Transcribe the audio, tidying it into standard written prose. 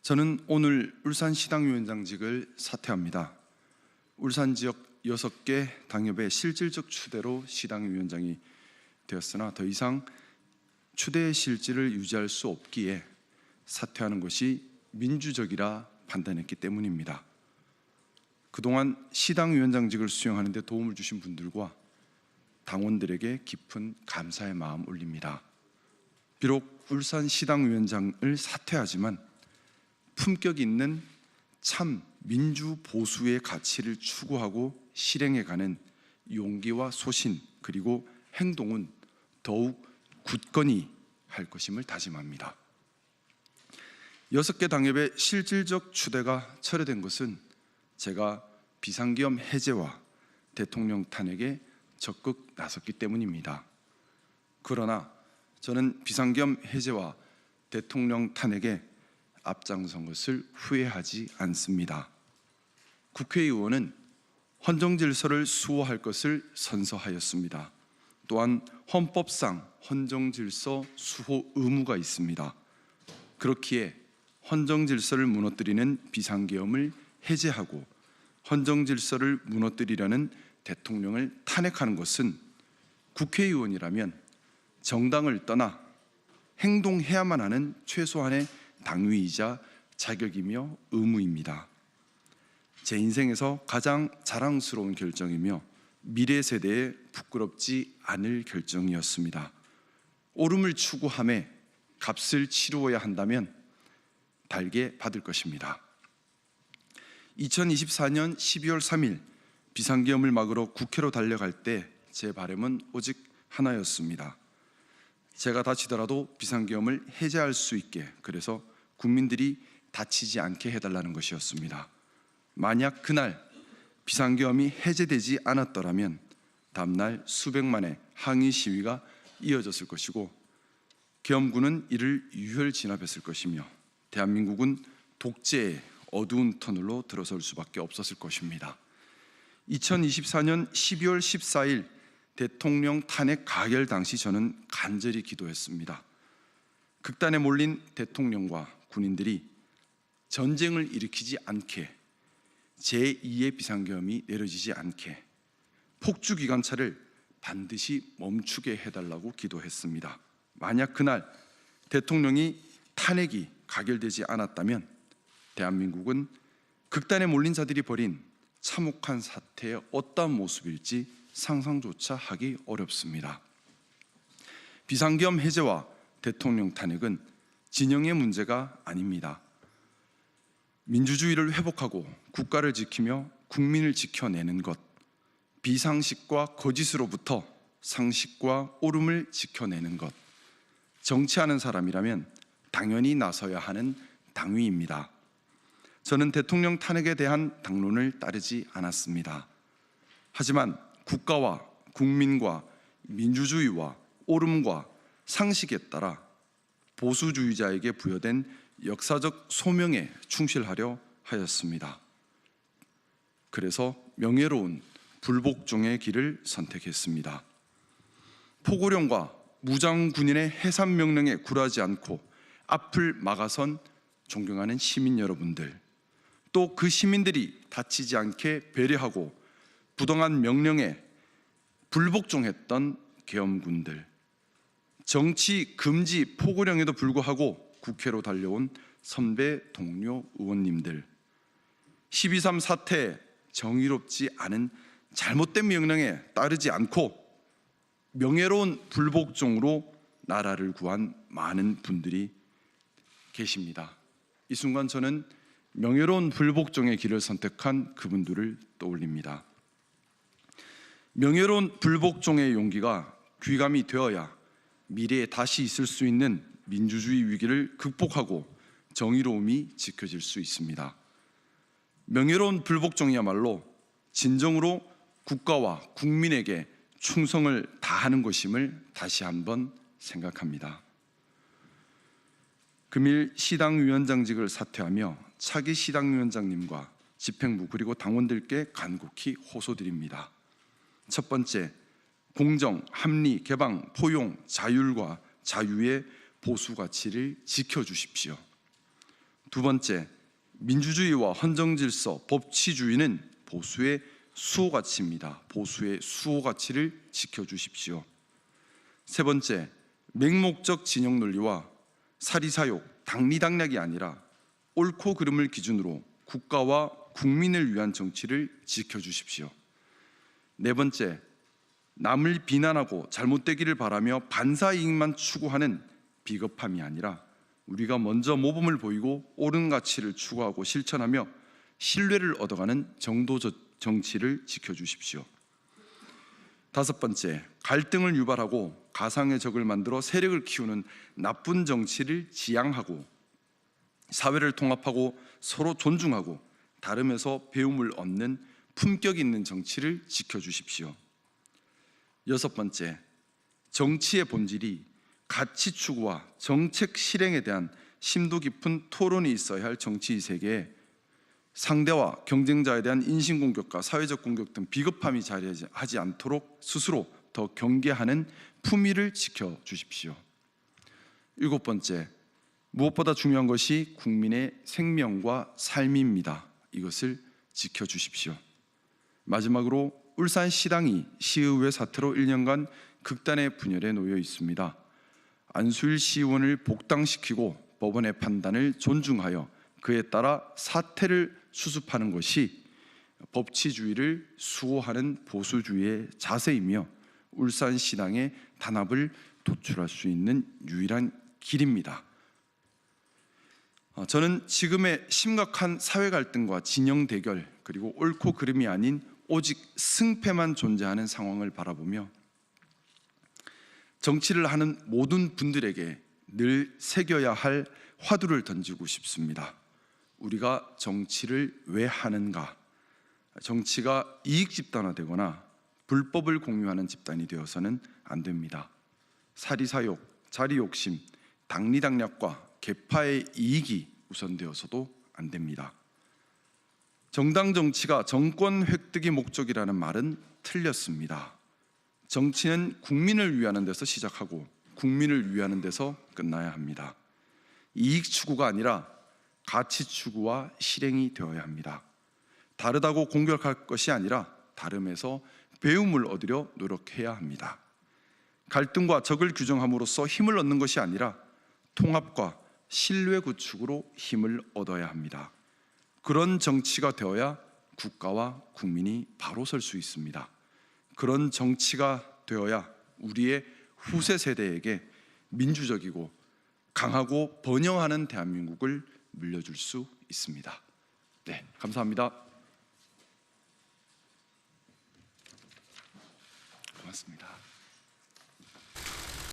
저는 오늘 울산 시당위원장직을 사퇴합니다. 울산 지역 6개 당협의 실질적 추대로 시당위원장이 되었으나 더 이상 추대의 실질을 유지할 수 없기에 사퇴하는 것이 민주적이라 판단했기 때문입니다. 그동안 시당위원장직을 수행하는 데 도움을 주신 분들과 당원들에게 깊은 감사의 마음 올립니다. 비록 울산 시당위원장을 사퇴하지만 품격 있는 참 민주 보수의 가치를 추구하고 실행해가는 용기와 소신 그리고 행동은 더욱 굳건히 할 것임을 다짐합니다. 6개 당협의 실질적 추대가 철회된 것은 제가 비상계엄 해제와 대통령 탄핵에 적극 나섰기 때문입니다. 그러나 저는 비상계엄 해제와 대통령 탄핵에 앞장선 것을 후회하지 않습니다. 국회의원은 헌정질서를 수호할 것을 선서하였습니다. 또한 헌법상 헌정질서 수호 의무가 있습니다. 그렇기에 헌정질서를 무너뜨리는 비상계엄을 해제하고 헌정질서를 무너뜨리려는 대통령을 탄핵하는 것은 국회의원이라면 정당을 떠나 행동해야만 하는 최소한의 당위이자 자격이며 의무입니다. 제 인생에서 가장 자랑스러운 결정이며 미래 세대에 부끄럽지 않을 결정이었습니다. 옳음을 추구함에 값을 치루어야 한다면 달게 받을 것입니다. 2024년 12월 3일 비상계엄을 막으러 국회로 달려갈 때 제 바람은 오직 하나였습니다. 제가 다치더라도 비상계엄을 해제할 수 있게, 그래서 국민들이 다치지 않게 해달라는 것이었습니다. 만약 그날 비상계엄이 해제되지 않았더라면 다음날 수백만의 항의 시위가 이어졌을 것이고 계엄군은 이를 유혈 진압했을 것이며 대한민국은 독재의 어두운 터널로 들어설 수밖에 없었을 것입니다. 2024년 12월 14일 대통령 탄핵 가결 당시 저는 간절히 기도했습니다. 극단에 몰린 대통령과 군인들이 전쟁을 일으키지 않게, 제2의 비상계엄이 내려지지 않게 폭주기관차를 반드시 멈추게 해달라고 기도했습니다. 만약 그날 대통령이 탄핵이 가결되지 않았다면 대한민국은 극단에 몰린 자들이 벌인 참혹한 사태의 어떠한 모습일지 상상조차 하기 어렵습니다. 비상계엄 해제와 대통령 탄핵은 진영의 문제가 아닙니다. 민주주의를 회복하고 국가를 지키며 국민을 지켜내는 것, 비상식과 거짓으로부터 상식과 옳음을 지켜내는 것, 정치하는 사람이라면 당연히 나서야 하는 당위입니다. 저는 대통령 탄핵에 대한 당론을 따르지 않았습니다. 하지만 국가와 국민과 민주주의와 옳음과 상식에 따라 보수주의자에게 부여된 역사적 소명에 충실하려 하였습니다. 그래서 명예로운 불복종의 길을 선택했습니다. 포고령과 무장군인의 해산명령에 굴하지 않고 앞을 막아선 존경하는 시민 여러분들, 또 그 시민들이 다치지 않게 배려하고 부당한 명령에 불복종했던 계엄군들, 정치 금지 포고령에도 불구하고 국회로 달려온 선배 동료 의원님들, 12.3 사태에 정의롭지 않은 잘못된 명령에 따르지 않고 명예로운 불복종으로 나라를 구한 많은 분들이 계십니다. 이 순간 저는 명예로운 불복종의 길을 선택한 그분들을 떠올립니다. 명예로운 불복종의 용기가 귀감이 되어야 미래에 다시 있을 수 있는 민주주의 위기를 극복하고 정의로움이 지켜질 수 있습니다. 명예로운 불복종이야말로 진정으로 국가와 국민에게 충성을 다하는 것임을 다시 한번 생각합니다. 금일 시당위원장직을 사퇴하며 차기 시당위원장님과 집행부 그리고 당원들께 간곡히 호소드립니다. 첫 번째, 공정, 합리, 개방, 포용, 자율과 자유의 보수 가치를 지켜주십시오. 두 번째, 민주주의와 헌정질서, 법치주의는 보수의 수호가치입니다. 보수의 수호가치를 지켜주십시오. 세 번째, 맹목적 진영 논리와 사리사욕, 당리당략이 아니라 옳고 그름을 기준으로 국가와 국민을 위한 정치를 지켜주십시오. 네 번째, 남을 비난하고 잘못되기를 바라며 반사이익만 추구하는 비겁함이 아니라 우리가 먼저 모범을 보이고 옳은 가치를 추구하고 실천하며 신뢰를 얻어가는 정도 정치를 지켜주십시오. 다섯 번째, 갈등을 유발하고 가상의 적을 만들어 세력을 키우는 나쁜 정치를 지양하고 사회를 통합하고 서로 존중하고 다름에서 배움을 얻는 품격 있는 정치를 지켜주십시오. 여섯 번째, 정치의 본질이 가치 추구와 정책 실행에 대한 심도 깊은 토론이 있어야 할 정치의 세계에 상대와 경쟁자에 대한 인신공격과 사회적 공격 등 비겁함이 자리하지 않도록 스스로 더 경계하는 품위를 지켜주십시오. 일곱 번째, 무엇보다 중요한 것이 국민의 생명과 삶입니다. 이것을 지켜주십시오. 마지막으로 울산시당이 시의회 사태로 1년간 극단의 분열에 놓여 있습니다. 안수일 시의원을 복당시키고 법원의 판단을 존중하여 그에 따라 사태를 수습하는 것이 법치주의를 수호하는 보수주의의 자세이며 울산시당의 단합을 도출할 수 있는 유일한 길입니다. 저는 지금의 심각한 사회 갈등과 진영 대결 그리고 옳고 그름이 아닌 오직 승패만 존재하는 상황을 바라보며 정치를 하는 모든 분들에게 늘 새겨야 할 화두를 던지고 싶습니다. 우리가 정치를 왜 하는가? 정치가 이익 집단화되거나 불법을 공유하는 집단이 되어서는 안 됩니다. 사리사욕, 자리욕심, 당리당략과 계파의 이익이 우선되어서도 안 됩니다. 정당 정치가 정권 획득이 목적이라는 말은 틀렸습니다. 정치는 국민을 위하는 데서 시작하고 국민을 위하는 데서 끝나야 합니다. 이익 추구가 아니라 가치 추구와 실행이 되어야 합니다. 다르다고 공격할 것이 아니라 다름에서 배움을 얻으려 노력해야 합니다. 갈등과 적을 규정함으로써 힘을 얻는 것이 아니라 통합과 신뢰 구축으로 힘을 얻어야 합니다. 그런 정치가 되어야 국가와 국민이 바로 설 수 있습니다. 그런 정치가 되어야 우리의 후세 세대에게 민주적이고 강하고 번영하는 대한민국을 물려줄 수 있습니다. 네, 감사합니다. 고맙습니다.